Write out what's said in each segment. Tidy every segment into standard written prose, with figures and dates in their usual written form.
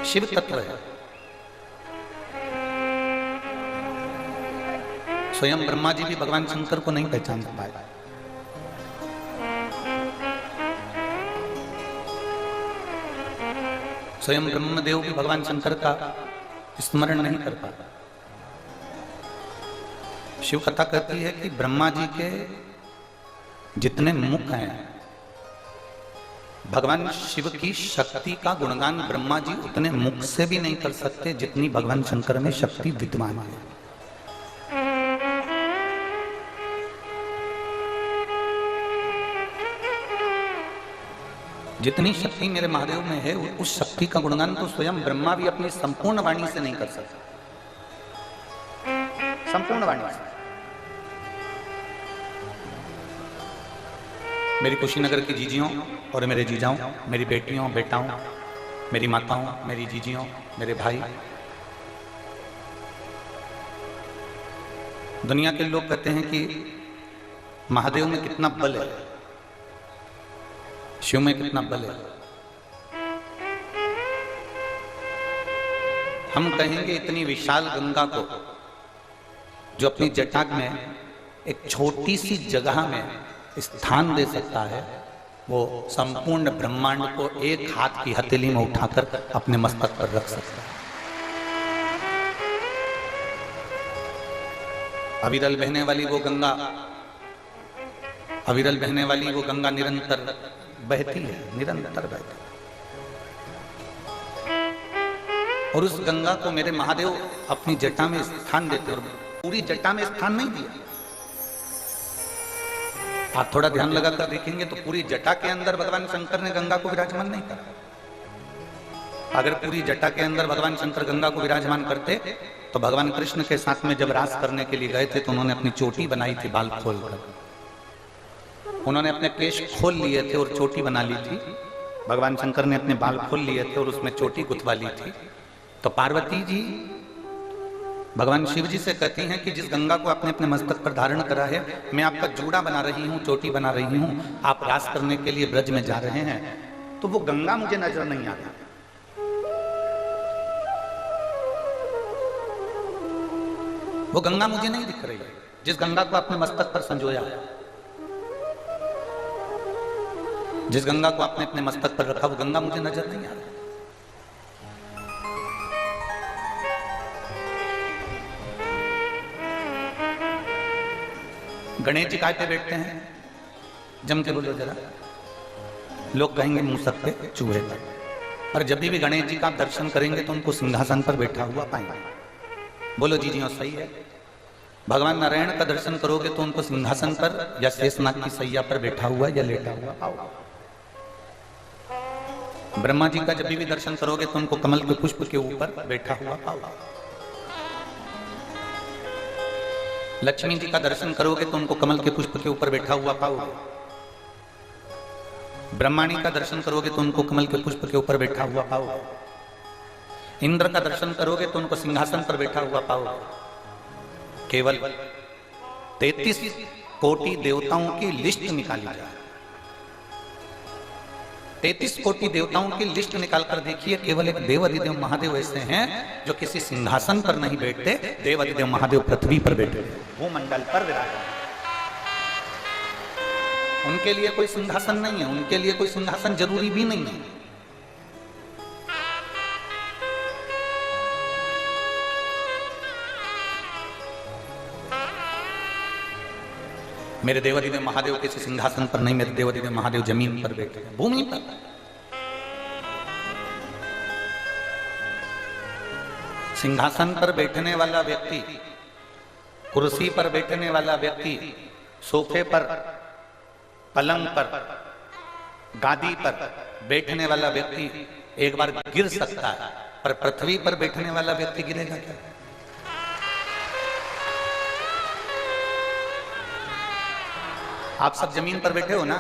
शिव तत्व है। स्वयं ब्रह्मा जी भी भगवान शंकर को नहीं पहचान पाए। स्वयं ब्रह्मदेव भी भगवान शंकर का स्मरण नहीं कर पाता। शिव कथा कहती है कि ब्रह्मा जी के जितने मुख हैं, भगवान शिव की शक्ति का गुणगान ब्रह्मा जी उतने मुख से भी नहीं कर सकते जितनी भगवान शंकर में शक्ति विद्यमान है। जितनी शक्ति मेरे महादेव में है, उस शक्ति का गुणगान तो स्वयं ब्रह्मा भी अपनी संपूर्ण वाणी से नहीं कर सकता। संपूर्ण वाणी से। मेरी कुशीनगर की जीजियों और मेरे जीजाओं, मेरी बेटियों बेटाओं, मेरी माताओं, मेरी जीजियों, मेरे भाई, दुनिया के लोग कहते हैं कि महादेव में कितना बल है, शिव में कितना बल है। हम कहेंगे इतनी विशाल गंगा को, जो अपनी जटा में एक छोटी सी जगह में स्थान दे सकता है, वो संपूर्ण ब्रह्मांड को एक हाथ की हथेली में उठाकर अपने मस्तक पर रख सकता है। अविरल बहने वाली वो गंगा, अविरल बहने वाली वो गंगा निरंतर बहती है, निरंतर बहती है। और उस गंगा को मेरे महादेव अपनी जटा में स्थान देते, और पूरी जटा में स्थान नहीं दिया। आप थोड़ा ध्यान लगाकर देखेंगे तो पूरी जटा के अंदर भगवान शंकर ने गंगा को विराजमान नहीं करा। अगर पूरी जटा के अंदर भगवान शंकर गंगा को विराजमान करते तो भगवान कृष्ण के साथ में जब रास करने के लिए गए थे तो उन्होंने अपनी चोटी बनाई थी बाल खोलकर। उन्होंने अपने केश खोल लिए थे और चोटी बना ली थी। भगवान शंकर ने अपने बाल खोल लिए थे और उसमें चोटी गुथवा ली थी। तो पार्वती जी भगवान शिव जी से कहती हैं कि जिस गंगा को आपने अपने मस्तक पर धारण करा है, मैं आपका जूड़ा बना रही हूँ, चोटी बना रही हूँ, आप रास करने के लिए ब्रज में जा रहे हैं, तो वो गंगा मुझे नजर नहीं आती। वो गंगा मुझे नहीं दिख रही है, जिस गंगा को आपने मस्तक पर संजोया है, जिस गंगा को आपने अपने मस्तक पर रखा, वो गंगा मुझे नजर नहीं आ रही। गणेश जी काय पे बैठते हैं? जम के बोलो जरा। लोग कहेंगे मुंह सब पे चूहे पर। और जब भी गणेश जी का आप दर्शन करेंगे तो उनको सिंहासन पर बैठा हुआ पाएंगे। बोलो जी जी सही है। भगवान नारायण का दर्शन करोगे तो उनको सिंहासन पर या शेषनाग की सैया पर बैठा हुआ या लेटा हुआ पाओगे। ब्रह्मा जी का जब भी दर्शन करोगे तो उनको कमल के पुष्प के ऊपर बैठा हुआ पाओगे। लक्ष्मी जी का दर्शन करोगे तो उनको कमल के पुष्प के ऊपर बैठा हुआ पाओगे। ब्रह्माणी का दर्शन करोगे तो उनको कमल के पुष्प के ऊपर बैठा हुआ पाओगे। इंद्र का दर्शन करोगे तो उनको सिंहासन पर बैठा हुआ पाओगे। केवल 33 कोटि देवताओं की लिस्ट निकाली जाए। 33 कोटि देवताओं की लिस्ट निकालकर देखिए, केवल एक देवाधिदेव महादेव ऐसे हैं जो किसी सिंहासन पर नहीं बैठते। देवाधिदेव महादेव पृथ्वी पर बैठे, भूमंडल पर विराजमान। उनके लिए कोई सिंहासन नहीं है, उनके लिए कोई सिंहासन जरूरी भी नहीं है। मेरे देवाधिदेव महादेव किसी सिंहासन पर नहीं, मेरे देवाधिदेव महादेव जमीन पर बैठे हैं, भूमि पर। सिंहासन पर बैठने वाला व्यक्ति, कुर्सी पर बैठने वाला व्यक्ति, सोफे पर, पलंग पर, गादी पर बैठने वाला व्यक्ति एक बार गिर सकता है, पर पृथ्वी पर बैठने वाला व्यक्ति गिरेगा क्या? आप सब जमीन पर बैठे हो ना,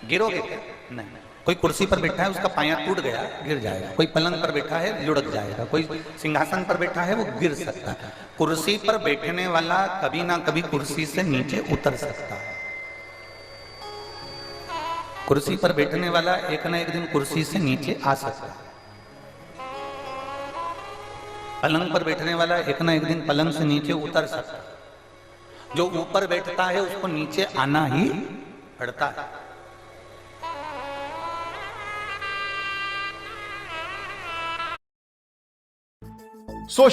गिरोगे क्या? नहीं। कोई कुर्सी पर बैठा है, उसका पाया टूट गया, गिर जाएगा। कोई पलंग पर बैठा है, लुढ़क जाएगा। कोई सिंहासन पर बैठा है, वो गिर सकता है। कुर्सी पर बैठने वाला कभी ना कभी कुर्सी से नीचे उतर सकता है। कुर्सी पर बैठने वाला एक ना एक दिन कुर्सी से नीचे आ सकता है। पलंग पर बैठने वाला एक ना एक दिन पलंग से नीचे उतर सकता है, जो ऊपर बैठता है उसको नीचे आना ही पड़ता है। सोशल